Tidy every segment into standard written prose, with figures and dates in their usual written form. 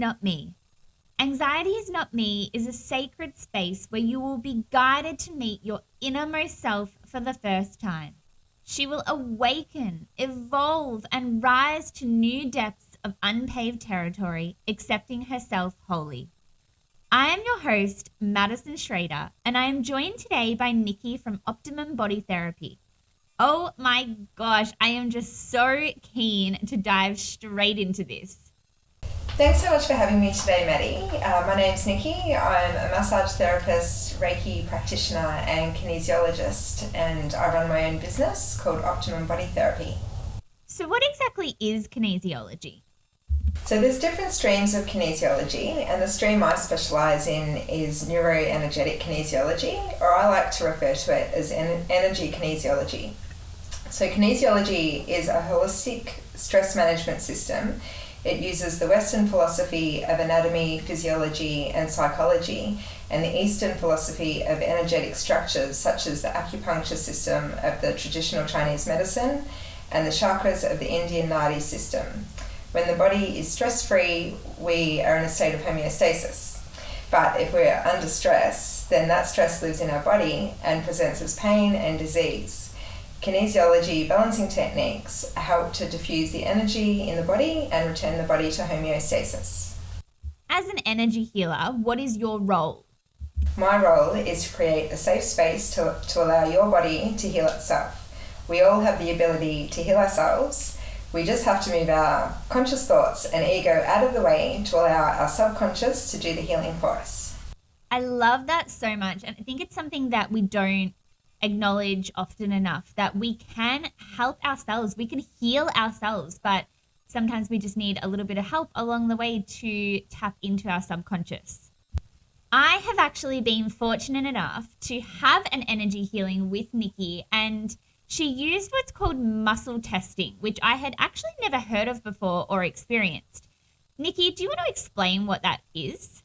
Not Me. Anxiety is Not Me is a sacred space where you will be guided to meet your innermost self for the first time. She will awaken, evolve, and rise to new depths of unpaved territory, accepting herself wholly. I am your host, Madison Schrader, and I am joined today by Nikki from Optimum Body Therapy. Oh my gosh, I am just so keen to dive straight into this. Thanks so much for having me today, Maddie. My name's Nikki. I'm a massage therapist, Reiki practitioner and kinesiologist, and I run my own business called Optimum Body Therapy. So what exactly is kinesiology? So there's different streams of kinesiology, and the stream I specialise in is Neuroenergetic Kinesiology, or I like to refer to it as energy kinesiology. So kinesiology is a holistic stress management system. It uses the Western philosophy of anatomy, physiology and psychology, and the Eastern philosophy of energetic structures such as the acupuncture system of the traditional Chinese medicine and the chakras of the Indian Nadi system. When the body is stress-free, we are in a state of homeostasis. But if we're under stress, then that stress lives in our body and presents as pain and disease. Kinesiology balancing techniques help to diffuse the energy in the body and return the body to homeostasis. As an energy healer, what is your role? My role is to create a safe space to allow your body to heal itself. We all have the ability to heal ourselves. We just have to move our conscious thoughts and ego out of the way to allow our subconscious to do the healing for us. I love that so much, and I think it's something that we don't acknowledge often enough, that we can help ourselves, we can heal ourselves, but sometimes we just need a little bit of help along the way to tap into our subconscious. I have actually been fortunate enough to have an energy healing with Nikki, and she used what's called muscle testing, which I had actually never heard of before or experienced. Nikki, do you want to explain what that is?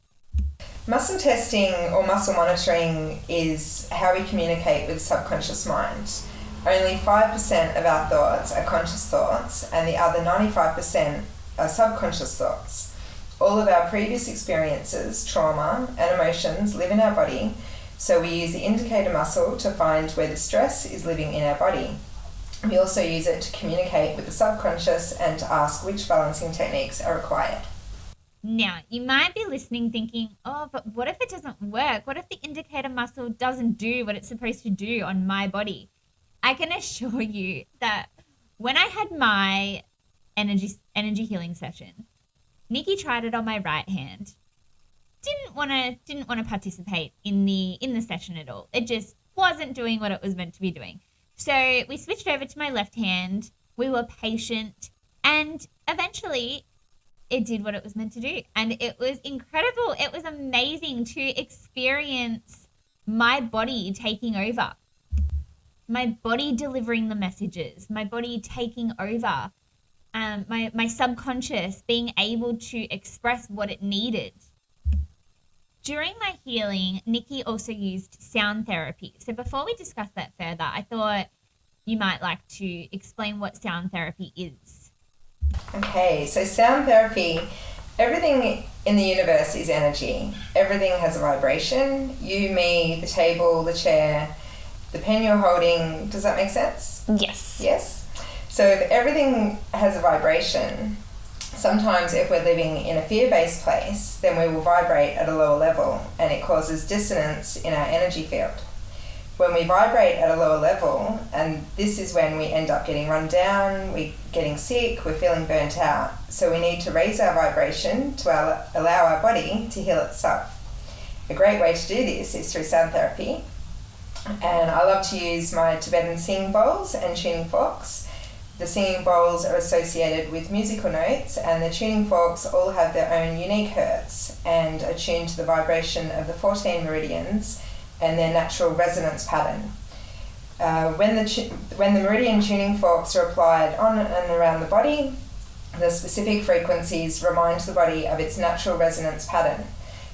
Muscle testing or muscle monitoring is how we communicate with the subconscious mind. Only 5% of our thoughts are conscious thoughts, and the other 95% are subconscious thoughts. All of our previous experiences, trauma, and emotions live in our body. So we use the indicator muscle to find where the stress is living in our body. We also use it to communicate with the subconscious and to ask which balancing techniques are required. Now, you might be listening thinking, oh, but what if it doesn't work? What if the indicator muscle doesn't do what it's supposed to do on my body? I can assure you that when I had my energy healing session, Nikki tried it on my right hand. Didn't want to participate in the session at all. It just wasn't doing what it was meant to be doing. So we switched over to my left hand. We were patient, and eventually it did what it was meant to do. And it was incredible. It was amazing to experience my body taking over. My body delivering the messages, my body taking over, my subconscious being able to express what it needed. During my healing, Nikki also used sound therapy. So before we discuss that further, I thought you might like to explain what sound therapy is. Okay, so sound therapy, everything in the universe is energy. Everything has a vibration. You, me, the table, the chair, the pen you're holding. Does that make sense? Yes. Yes? So if everything has a vibration, sometimes if we're living in a fear-based place, then we will vibrate at a lower level and it causes dissonance in our energy field. When we vibrate at a lower level, and this is when we end up getting run down, we're getting sick, we're feeling burnt out. So we need to raise our vibration to allow our body to heal itself. A great way to do this is through sound therapy. And I love to use my Tibetan singing bowls and tuning forks. The singing bowls are associated with musical notes, and the tuning forks all have their own unique hertz and are tuned to the vibration of the 14 meridians and their natural resonance pattern. When the meridian tuning forks are applied on and around the body, the specific frequencies remind the body of its natural resonance pattern.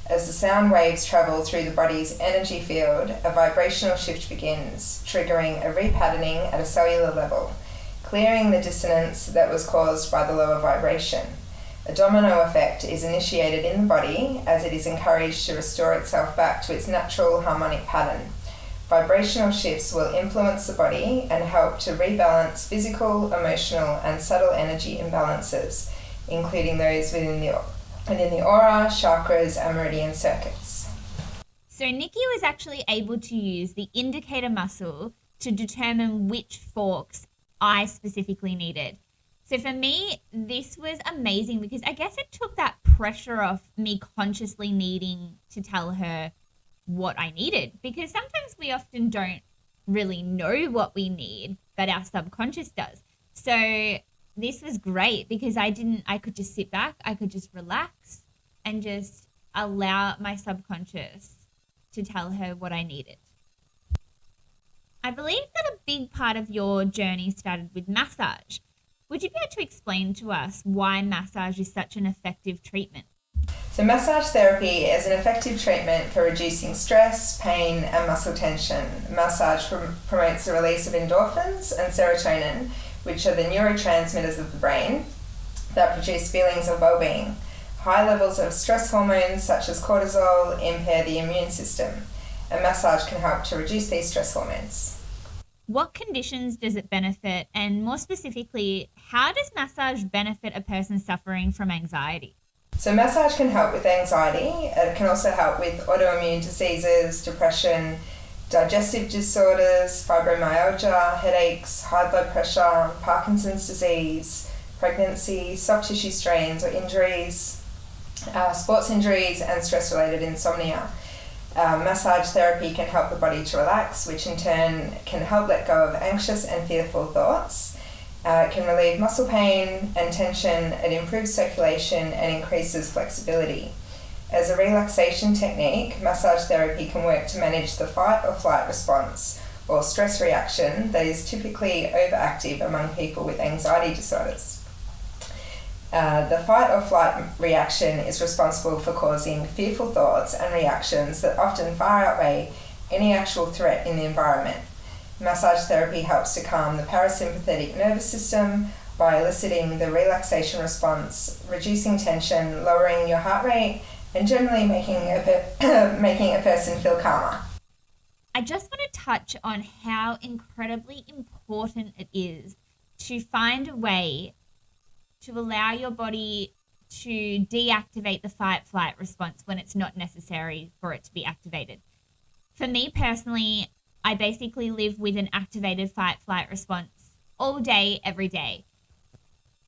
As the sound waves travel through the body's energy field, a vibrational shift begins, triggering a repatterning at a cellular level, clearing the dissonance that was caused by the lower vibration. A domino effect is initiated in the body as it is encouraged to restore itself back to its natural harmonic pattern. Vibrational shifts will influence the body and help to rebalance physical, emotional, and subtle energy imbalances, including those within the aura, chakras, and meridian circuits. So Nikki was actually able to use the indicator muscle to determine which forks I specifically needed. So for me, this was amazing because I guess it took that pressure off me consciously needing to tell her what I needed, because sometimes we often don't really know what we need, but our subconscious does. So this was great because I could just sit back, I could just relax and just allow my subconscious to tell her what I needed. I believe that a big part of your journey started with massage. Would you be able to explain to us why massage is such an effective treatment? So massage therapy is an effective treatment for reducing stress, pain, and muscle tension. Massage promotes the release of endorphins and serotonin, which are the neurotransmitters of the brain that produce feelings of well-being. High levels of stress hormones such as cortisol impair the immune system, and massage can help to reduce these stress hormones. What conditions does it benefit, and more specifically, how does massage benefit a person suffering from anxiety? So massage can help with anxiety. It can also help with autoimmune diseases, depression, digestive disorders, fibromyalgia, headaches, high blood pressure, Parkinson's disease, pregnancy, soft tissue strains or injuries, sports injuries, and stress-related insomnia. Massage therapy can help the body to relax, which in turn can help let go of anxious and fearful thoughts. It can relieve muscle pain and tension, it improves circulation and increases flexibility. As a relaxation technique, massage therapy can work to manage the fight or flight response or stress reaction that is typically overactive among people with anxiety disorders. The fight or flight reaction is responsible for causing fearful thoughts and reactions that often far outweigh any actual threat in the environment. Massage therapy helps to calm the parasympathetic nervous system by eliciting the relaxation response, reducing tension, lowering your heart rate, and generally making a person feel calmer. I just want to touch on how incredibly important it is to find a way to allow your body to deactivate the fight-flight response when it's not necessary for it to be activated. For me personally, I basically live with an activated fight-flight response all day, every day.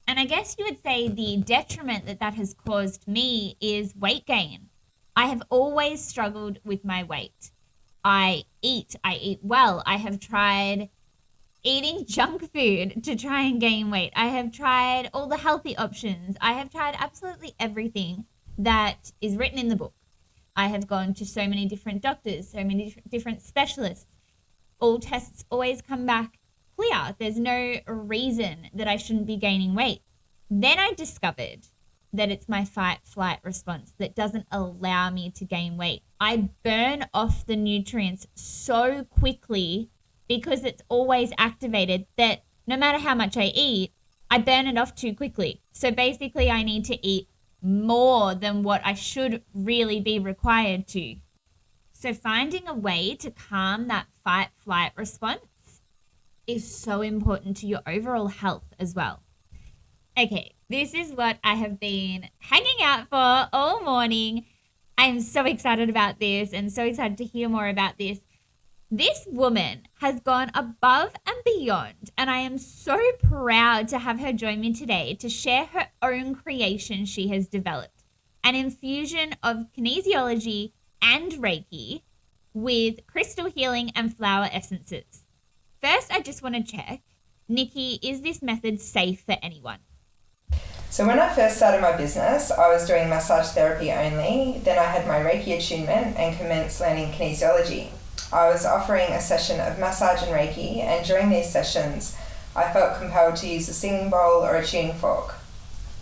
And I guess you would say the detriment that has caused me is weight gain. I have always struggled with my weight. I eat well. I have tried eating junk food to try and gain weight. I have tried all the healthy options. I have tried absolutely everything that is written in the book. I have gone to so many different doctors, so many different specialists. All tests always come back clear. There's no reason that I shouldn't be gaining weight. Then I discovered that it's my fight-flight response that doesn't allow me to gain weight. I burn off the nutrients so quickly because it's always activated that no matter how much I eat, I burn it off too quickly. So basically I need to eat more than what I should really be required to. So finding a way to calm that fight-flight response is so important to your overall health as well. Okay, this is what I have been hanging out for all morning. I'm so excited about this and so excited to hear more about this. This woman has gone above and beyond, and I am so proud to have her join me today to share her own creation she has developed, an infusion of kinesiology and Reiki with crystal healing and flower essences. First, I just want to check, Nikki, is this method safe for anyone? So when I first started my business, I was doing massage therapy only. Then I had my Reiki attunement and commenced learning kinesiology. I was offering a session of massage and Reiki, and during these sessions, I felt compelled to use a singing bowl or a tuning fork.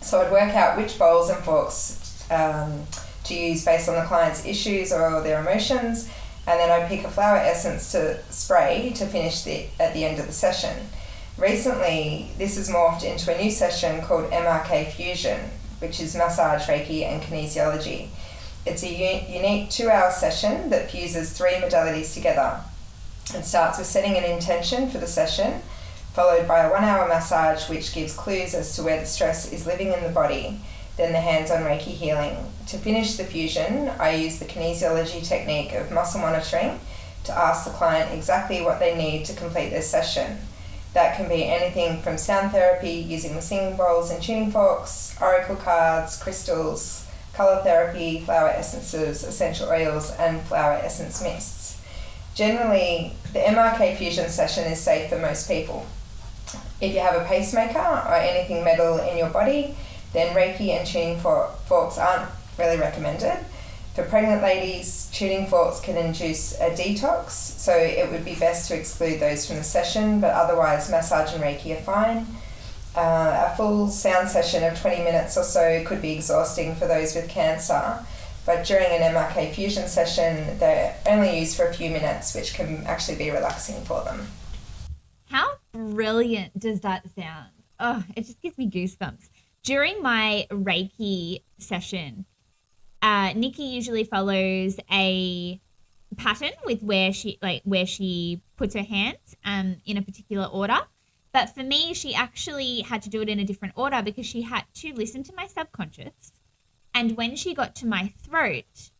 So I'd work out which bowls and forks to use based on the client's issues or their emotions, and then I'd pick a flower essence to spray to finish at the end of the session. Recently, this has morphed into a new session called MRK Fusion. which is massage, Reiki, and kinesiology. It's a unique 2-hour session that fuses 3 modalities together and starts with setting an intention for the session, followed by a 1-hour massage which gives clues as to where the stress is living in the body, then the hands-on Reiki healing. To finish the fusion, I use the kinesiology technique of muscle monitoring to ask the client exactly what they need to complete their session. That can be anything from sound therapy using the singing bowls and tuning forks, oracle cards, crystals, colour therapy, flower essences, essential oils, and flower essence mists. Generally, the MRK fusion session is safe for most people. If you have a pacemaker or anything metal in your body, then Reiki and tuning forks aren't really recommended. For pregnant ladies, tuning forks can induce a detox, so it would be best to exclude those from the session, but otherwise massage and Reiki are fine. A full sound session of 20 minutes or so could be exhausting for those with cancer, but during an MRK fusion session, they're only used for a few minutes, which can actually be relaxing for them. How brilliant does that sound? Oh, it just gives me goosebumps. During my Reiki session, Nikki usually follows a pattern with where she puts her hands in a particular order. But for me, she actually had to do it in a different order because she had to listen to my subconscious. And when she got to my throat,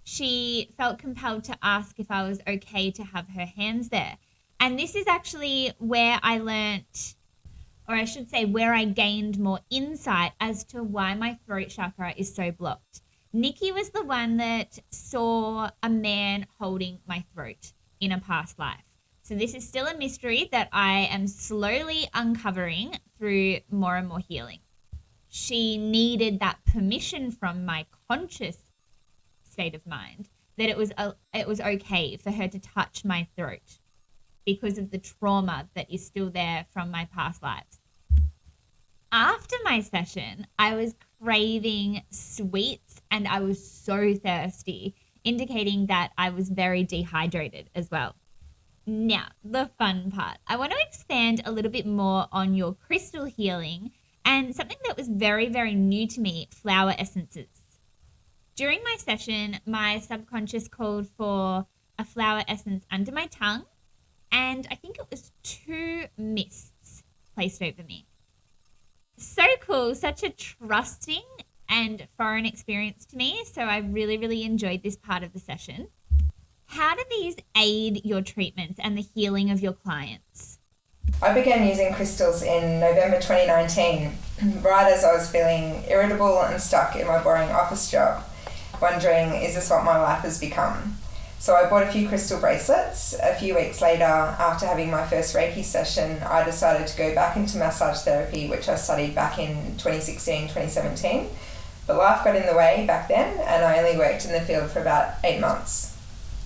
she felt compelled to ask if I was okay to have her hands there. And this is actually where I learnt, or I should say where I gained more insight as to why my throat chakra is so blocked. Nikki was the one that saw a man holding my throat in a past life. So this is still a mystery that I am slowly uncovering through more and more healing. She needed that permission from my conscious state of mind that it was okay for her to touch my throat because of the trauma that is still there from my past lives. After my session, I was craving sweets and I was so thirsty, indicating that I was very dehydrated as well. Now, the fun part. I want to expand a little bit more on your crystal healing and something that was very, very new to me, flower essences. During my session, my subconscious called for a flower essence under my tongue, and I think it was 2 mists placed over me. So cool, such a trusting and foreign experience to me, so I really, really enjoyed this part of the session. How do these aid your treatments and the healing of your clients? I began using crystals in November 2019, right as I was feeling irritable and stuck in my boring office job, wondering, is this what my life has become? So I bought a few crystal bracelets. A few weeks later, after having my first Reiki session, I decided to go back into massage therapy, which I studied back in 2016, 2017. But life got in the way back then, and I only worked in the field for about 8 months.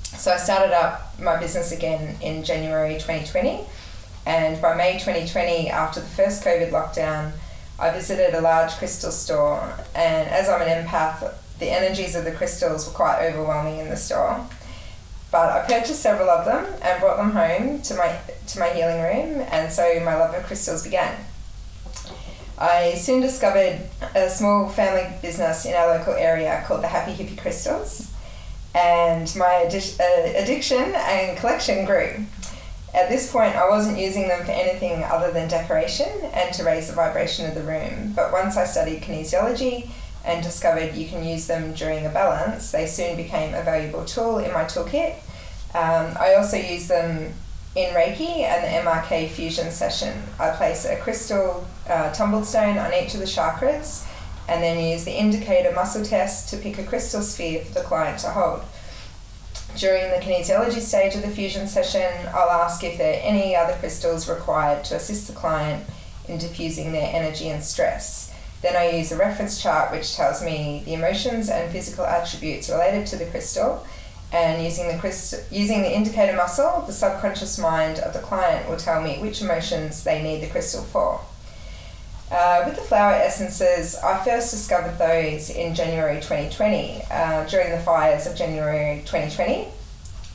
So I started up my business again in January 2020, and by May 2020, after the first COVID lockdown, I visited a large crystal store, and as I'm an empath, the energies of the crystals were quite overwhelming in the store. But I purchased several of them and brought them home to my healing room, and so my love of crystals began. I soon discovered a small family business in our local area called the Happy Hippie Crystals, and my addiction and collection grew. At this point, I wasn't using them for anything other than decoration and to raise the vibration of the room. But once I studied kinesiology and discovered you can use them during a balance, they soon became a valuable tool in my toolkit. I also use them in Reiki and the MRK fusion session. I place a crystal tumbled stone on each of the chakras and then use the indicator muscle test to pick a crystal sphere for the client to hold. During the kinesiology stage of the fusion session, I'll ask if there are any other crystals required to assist the client in diffusing their energy and stress. Then I use a reference chart which tells me the emotions and physical attributes related to the crystal, and using the indicator muscle, the subconscious mind of the client will tell me which emotions they need the crystal for. With the flower essences, I first discovered those in January 2020. During the fires of January 2020,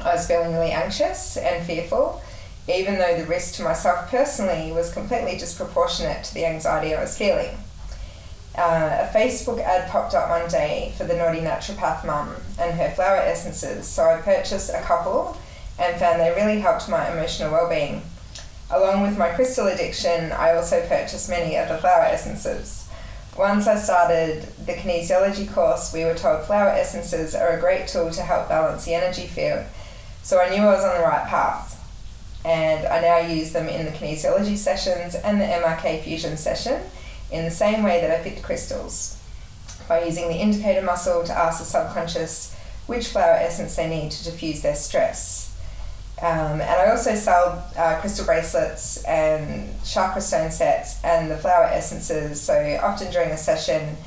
I was feeling really anxious and fearful, even though the risk to myself personally was completely disproportionate to the anxiety I was feeling. A Facebook ad popped up one day for the naughty naturopath mum and her flower essences, so I purchased a couple and found they really helped my emotional well-being. Along with my crystal addiction, I also purchased many of the flower essences. Once I started the kinesiology course, we were told flower essences are a great tool to help balance the energy field, so I knew I was on the right path. And I now use them in the kinesiology sessions and the MRK fusion session in the same way that I picked crystals, by using the indicator muscle to ask the subconscious which flower essence they need to diffuse their stress. And I also sell crystal bracelets and chakra stone sets and the flower essences, so often during a session,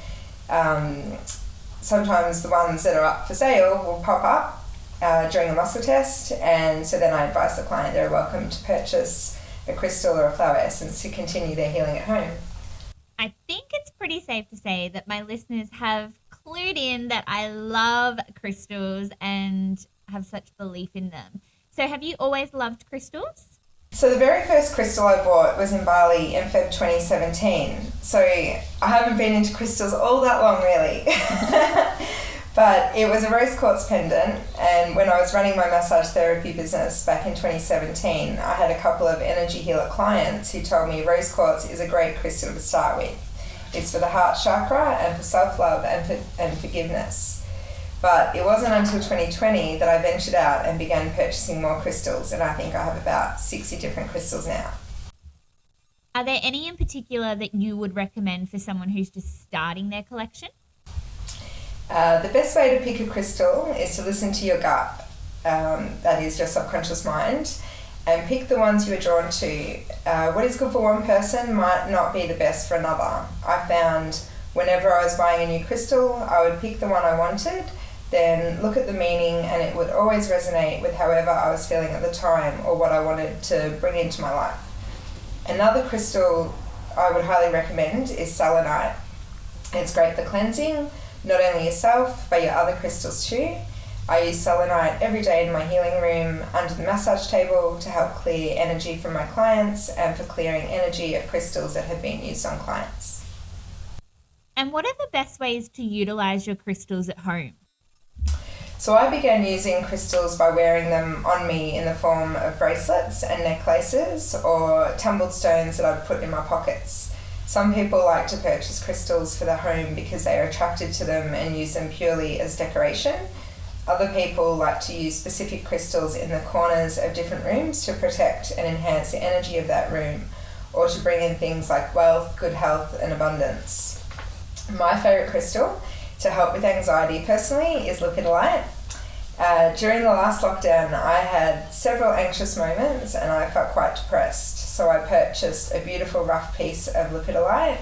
sometimes the ones that are up for sale will pop up during a muscle test, and so then I advise the client they're welcome to purchase a crystal or a flower essence to continue their healing at home. I think it's pretty safe to say that my listeners have clued in that I love crystals and have such belief in them. So have you always loved crystals? So the very first crystal I bought was in Bali in Feb 2017. So I haven't been into crystals all that long, really. But it was a rose quartz pendant, and when I was running my massage therapy business back in 2017, I had a couple of energy healer clients who told me rose quartz is a great crystal to start with. It's for the heart chakra and for self-love and forgiveness. But it wasn't until 2020 that I ventured out and began purchasing more crystals, and I think I have about 60 different crystals now. Are there any in particular that you would recommend for someone who's just starting their collection? The best way to pick a crystal is to listen to your gut, that is your subconscious mind, and pick the ones you are drawn to. What is good for one person might not be the best for another. I found whenever I was buying a new crystal, I would pick the one I wanted, then look at the meaning, and it would always resonate with however I was feeling at the time or what I wanted to bring into my life. Another crystal I would highly recommend is Selenite. It's great for cleansing, not only yourself, but your other crystals too. I use selenite every day in my healing room under the massage table to help clear energy from my clients and for clearing energy of crystals that have been used on clients. And what are the best ways to utilize your crystals at home? So I began using crystals by wearing them on me in the form of bracelets and necklaces or tumbled stones that I'd put in my pockets. Some people like to purchase crystals for their home because they are attracted to them and use them purely as decoration. Other people like to use specific crystals in the corners of different rooms to protect and enhance the energy of that room, or to bring in things like wealth, good health, and abundance. My favourite crystal to help with anxiety personally is lepidolite. During the last lockdown, I had several anxious moments and I felt quite depressed. So I purchased a beautiful rough piece of lepidolite,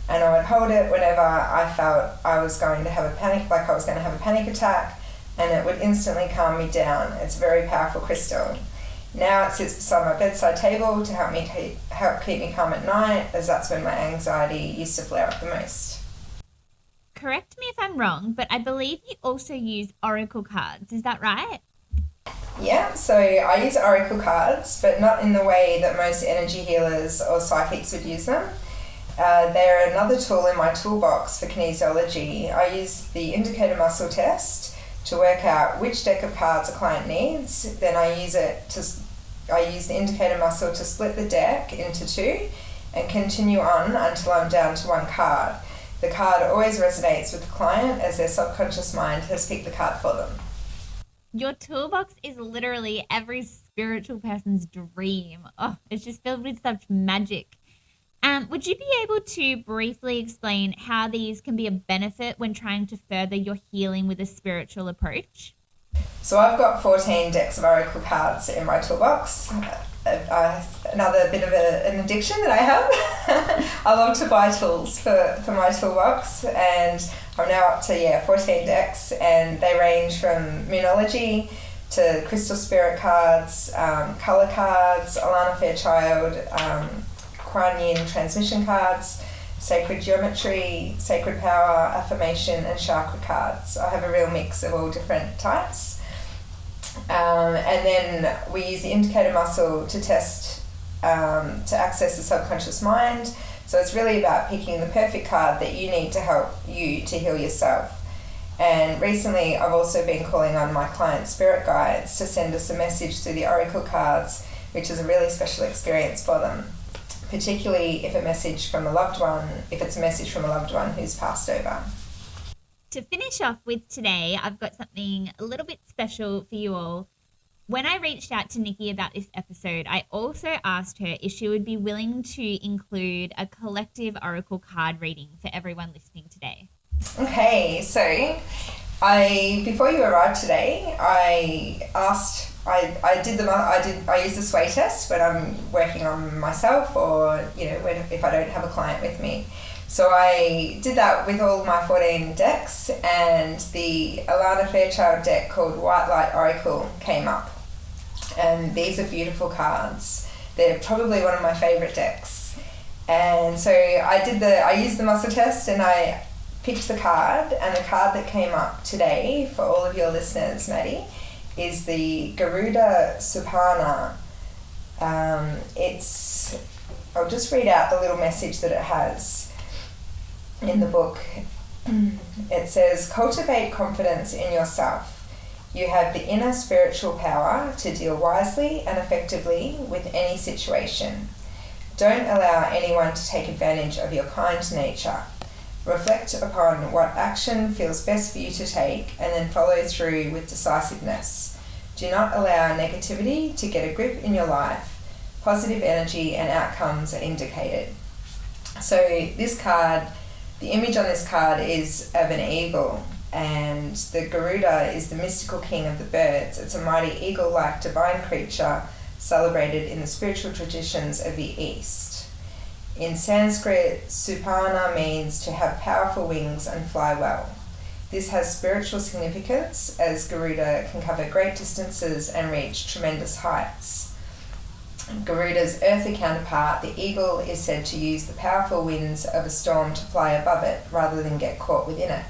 and I would hold it whenever I felt I was going to have a panic, like I was going to have a panic attack, and it would instantly calm me down. It's a very powerful crystal. Now it sits beside my bedside table to help keep me calm at night, as that's when my anxiety used to flare up the most. Correct me if I'm wrong, but I believe you also use oracle cards. Is that right? Yeah, so I use oracle cards, but not in the way that most energy healers or psychics would use them. They're another tool in my toolbox for kinesiology. I use the indicator muscle test to work out which deck of cards a client needs. Then I use the indicator muscle to split the deck into two and continue on until I'm down to one card. The card always resonates with the client as their subconscious mind has picked the card for them. Your toolbox is literally every spiritual person's dream. Oh, it's just filled with such magic. Would you be able to briefly explain how these can be a benefit when trying to further your healing with a spiritual approach? So I've got 14 decks of oracle cards in my toolbox. Another bit of an addiction that I have. I love to buy tools for my toolbox, and I'm now up to 14 decks, and they range from Moonology to Crystal Spirit cards, colour cards, Alana Fairchild, Kuan Yin transmission cards, Sacred Geometry, Sacred Power, Affirmation, and Chakra cards. I have a real mix of all different types. And then we use the indicator muscle to test, to access the subconscious mind So it's really about picking the perfect card that you need to help you to heal yourself. And recently I've also been calling on my client spirit guides to send us a message through the oracle cards, which is a really special experience for them, particularly if it's a message from a loved one who's passed over. To finish off with today, I've got something a little bit special for you all. When I reached out to Nikki about this episode, I also asked her if she would be willing to include a collective oracle card reading for everyone listening today. Okay, so before you arrived today, I use the sway test when I'm working on myself, or if I don't have a client with me. So I did that with all my 14 decks, and the Alana Fairchild deck called White Light Oracle came up. And these are beautiful cards. They're probably one of my favorite decks. And so I used the muscle test, and I picked the card, and the card that came up today for all of your listeners, Maddie, is the Garuda Supana. I'll just read out the little message that it has in the book. It says, cultivate confidence in yourself. You have the inner spiritual power to deal wisely and effectively with any situation. Don't allow anyone to take advantage of your kind nature. Reflect upon what action feels best for you to take, and then follow through with decisiveness. Do not allow negativity to get a grip in your life. Positive energy and outcomes are indicated. So this card, the image on this card is of an eagle, and the Garuda is the mystical king of the birds. It's a mighty eagle-like divine creature celebrated in the spiritual traditions of the East. In Sanskrit, Supana means to have powerful wings and fly well. This has spiritual significance, as Garuda can cover great distances and reach tremendous heights. Garuda's earthly counterpart, the eagle, is said to use the powerful winds of a storm to fly above it rather than get caught within it.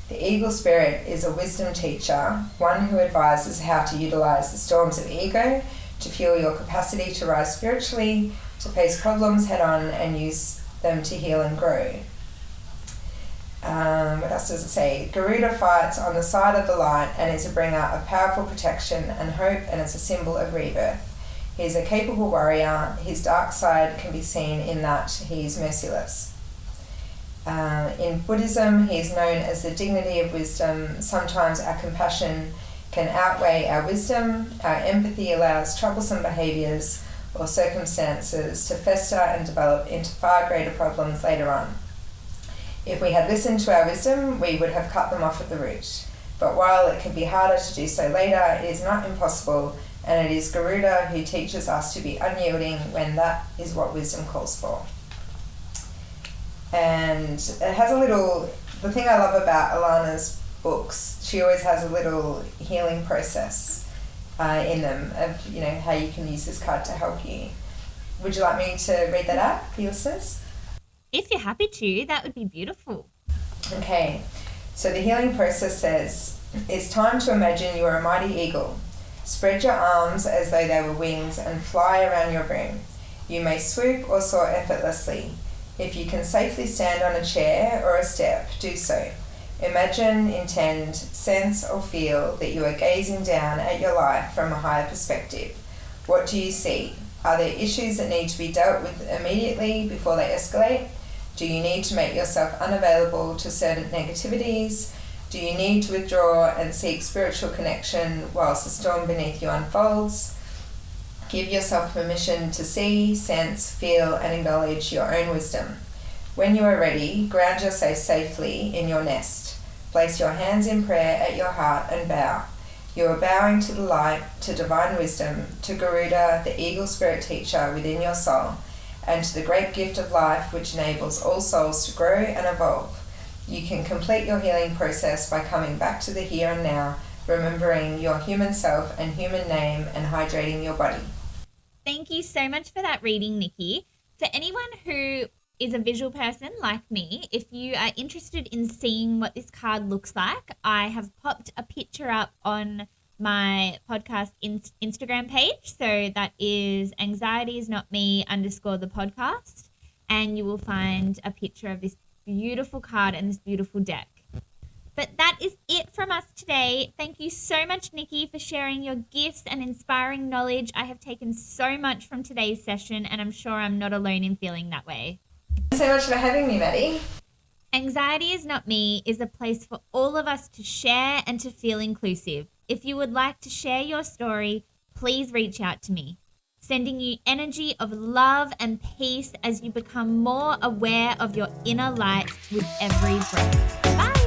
The eagle spirit is a wisdom teacher, one who advises how to utilize the storms of ego to fuel your capacity to rise spiritually, to face problems head on and use them to heal and grow. What else does it say? Garuda fights on the side of the light and is a bringer of powerful protection and hope, and is a symbol of rebirth. He is a capable warrior. His dark side can be seen in that he is merciless. In Buddhism, he is known as the dignity of wisdom. Sometimes our compassion can outweigh our wisdom. Our empathy allows troublesome behaviours or circumstances to fester and develop into far greater problems later on. If we had listened to our wisdom, we would have cut them off at the root. But while it can be harder to do so later, it is not impossible, and it is Garuda who teaches us to be unyielding when that is what wisdom calls for. And it has the thing I love about Alana's books, she always has a little healing process in them of, how you can use this card to help you. Would you like me to read that out for your listeners? If you're happy to, that would be beautiful. Okay, so the healing process says, it's time to imagine you are a mighty eagle. Spread your arms as though they were wings and fly around your room. You may swoop or soar effortlessly. If you can safely stand on a chair or a step, do so. Imagine, intend, sense or feel that you are gazing down at your life from a higher perspective. What do you see? Are there issues that need to be dealt with immediately before they escalate? Do you need to make yourself unavailable to certain negativities? Do you need to withdraw and seek spiritual connection whilst the storm beneath you unfolds? Give yourself permission to see, sense, feel and acknowledge your own wisdom. When you are ready, ground yourself safely in your nest. Place your hands in prayer at your heart and bow. You are bowing to the light, to divine wisdom, to Garuda, the eagle spirit teacher within your soul, and to the great gift of life which enables all souls to grow and evolve. You can complete your healing process by coming back to the here and now, remembering your human self and human name, and hydrating your body. Thank you so much for that reading, Nikki. For anyone who is a visual person like me, if you are interested in seeing what this card looks like, I have popped a picture up on my podcast Instagram page. So that is anxietiesnotme_the podcast. and you will find a picture of this beautiful card and this beautiful deck. But that is it from us today. Thank you so much, Nikki, for sharing your gifts and inspiring knowledge. I have taken so much from today's session, and I'm sure I'm not alone in feeling that way. Thanks so much for having me, Maddie. Anxiety is Not Me is a place for all of us to share and to feel inclusive. If you would like to share your story, please reach out to me. Sending you energy of love and peace as you become more aware of your inner light with every breath. Bye.